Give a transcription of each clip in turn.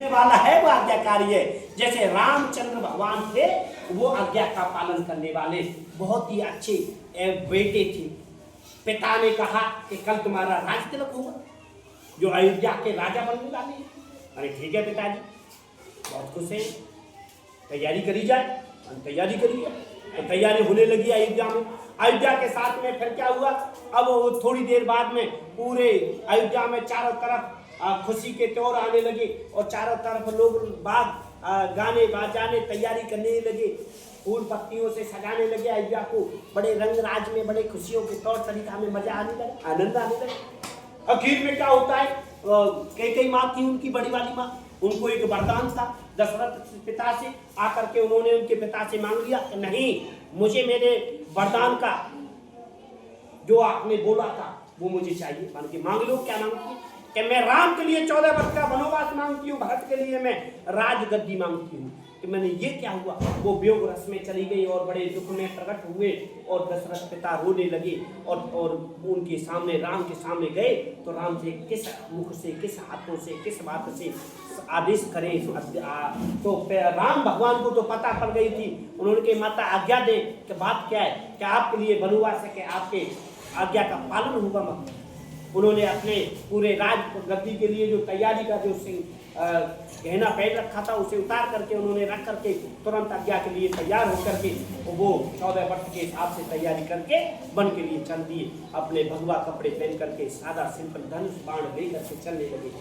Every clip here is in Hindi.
वाला है वो आज्ञाकारी है। जैसे रामचंद्र भगवान थे वो आज्ञा का पालन करने वाले बहुत ही अच्छे बेटे थे। पिता ने कहा कि कल तुम्हारा राज तिलक होगा, जो अयोध्या के राजा बनने वाले हैं। अरे ठीक है पिताजी, बहुत खुश है, तैयारी करी जाए। तैयारी करी है तो तैयारी होने लगी अयोध्या में। अयोध्या के साथ में फिर क्या हुआ, अब वो थोड़ी देर बाद में पूरे अयोध्या में चारों तरफ खुशी के त्योहार आने लगे और चारों तरफ लोग बाग गाने बजाने तैयारी करने लगे, फूल पत्तियों से सजाने लगे अयोध्या को। बड़े रंग राज में बड़े खुशियों के तौर तरीका में मजा आने लगा, आनंद आने लगा। आखिर में क्या होता है, कई माँ थी उनकी बड़ी वाली माँ, उनको एक वरदान था दशरथ पिता से आकर के उन्होंने उनके पिता से मांग लिया कि नहीं, मुझे मेरे वरदान का जो आपने बोला था वो मुझे चाहिए। मान के मांग लो। क्या मांगती है कि मैं राम के लिए 14 वर्ष का वनवास मांगती हूँ, भरत के लिए मैं राजगद्दी मांगती हूँ। कि मैंने ये क्या हुआ, वो वियोग रस में चली गई और बड़े दुख में प्रकट हुए और दशरथ पिता रोने लगे और उनके सामने राम के सामने गए तो राम से किस मुख से, किस हाथों से, किस बात से आदेश करें। तो राम भगवान को तो पता पड़ गई थी, उन्होंने कहा माता आज्ञा दे कि बात क्या है, कि आपके लिए वनवास है, कि आपके आज्ञा का पालन होगा। मत उन्होंने अपने पूरे राज गद्दी के लिए जो तैयारी का जो गहना पहन रखा था उसे उतार करके उन्होंने रख करके तुरंत आज्ञा के लिए तैयार होकर के वो 14 वर्ष के हिसाब से तैयारी करके वन के लिए चल दिए। अपने भगवा कपड़े पहन करके सादा सिंपल धनुष बाण लेकर के चलने लगे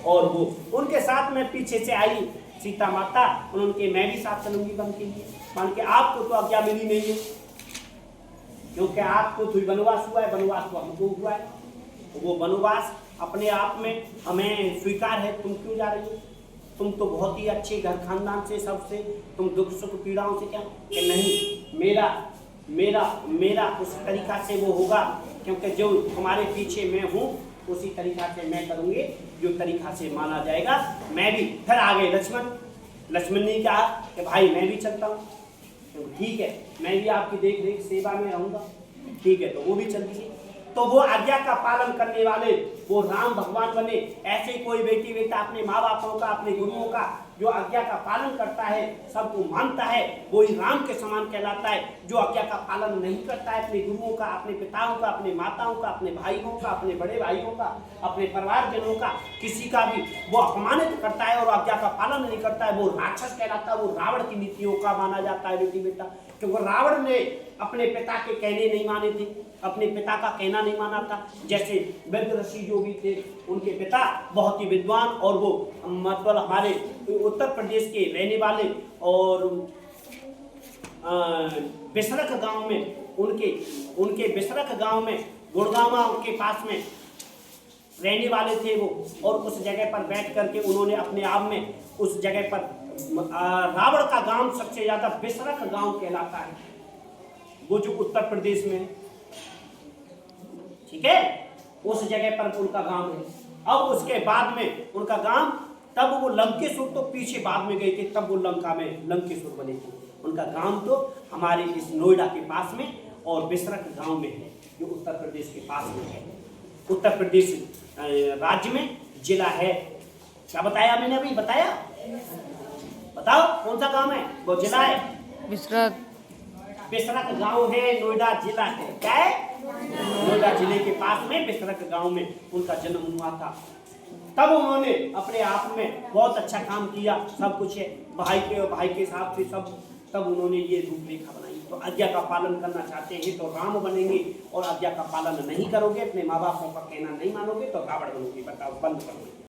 और वो उनके साथ में पीछे से आई सीता माता, उन्होंने मैं भी साथ चलूंगी वन के लिए। मान के आपको तो आज्ञा मिली नहीं है, क्योंकि आपको तो वनवास हुआ है, वनवास तो हमको हुआ है। वो वनवास अपने आप में हमें स्वीकार है। तुम क्यों जा रही हो, तुम तो बहुत ही अच्छे घर खानदान से, सबसे तुम दुख सुख पीड़ाओं से क्या, कि नहीं मेरा मेरा मेरा उस तरीका से वो होगा, क्योंकि जो तुम्हारे पीछे मैं हूँ उसी तरीका से मैं करूँगी जो तरीका से माना जाएगा। मैं भी फिर आ गए लक्ष्मण ने कहा कि भाई मैं भी चलता हूँ। तो ठीक है, मैं भी आपकी देख रेख सेवा में रहूँगा। ठीक है, तो वो भी चल दी। तो वो आज्ञा का पालन करने वाले वो राम भगवान बने। ऐसे कोई बेटी बेटा अपने माँ बापों का, अपने गुरुओं का जो आज्ञा का पालन करता है, सबको मानता है, वो ही राम के समान कहलाता है। जो आज्ञा का पालन नहीं करता है अपने गुरुओं का, अपने पिताओं का, अपने माताओं का, अपने भाइयों का, अपने बड़े भाइयों का, अपने परिवारजनों का, किसी का भी वो अपमानित करता है और आज्ञा का पालन नहीं करता है, वो राक्षस कहलाता है। वो रावण की नीतियों का माना जाता है बेटी बेटा, क्योंकि रावण ने अपने पिता के कहने नहीं माने थे, अपने पिता का कहना नहीं माना था। जैसे वैद्य ऋषि जो भी थे, उनके पिता बहुत ही विद्वान और वो मतलब हमारे उत्तर प्रदेश के रहने वाले और बिसरख गांव में उनके बिसरख गांव में गुड़गांव के पास में रहने वाले थे वो। और उस जगह पर बैठ करके उन्होंने अपने आप में उस जगह पर रावण का गांव सबसे ज्यादा बिसरख गांव कहलाता है, वो जो उत्तर प्रदेश में, ठीक है, उस जगह पर उनका गांव है। अब उसके बाद में उनका गांव, तब वो लंकेश्वर तो पीछे बाद में गए थे, तब वो लंका में लंकेश्वर बने थे। उनका गांव तो हमारे इस नोएडा के पास में और बिसरख गांव में है, जो उत्तर प्रदेश के पास में है। उत्तर प्रदेश राज्य में जिला है। क्या बताया मैंने अभी, बताया? बताओ कौन सा गांव है, वो जिला है बिसरख गांव है, नोएडा जिला है। क्या है? नोएडा जिले के पास में बिसरख गांव में उनका जन्म हुआ था। तब उन्होंने अपने आप में बहुत अच्छा काम किया, सब कुछ है भाई के साथ से सब, तब उन्होंने ये रूपरेखा बनाई। तो आज्ञा का पालन करना चाहते हैं तो राम बनेंगे, और आज्ञा का पालन नहीं करोगे, अपने माँ बापों का कहना नहीं मानोगे तो रावण बनोगे। बताओ, बंद करोगे।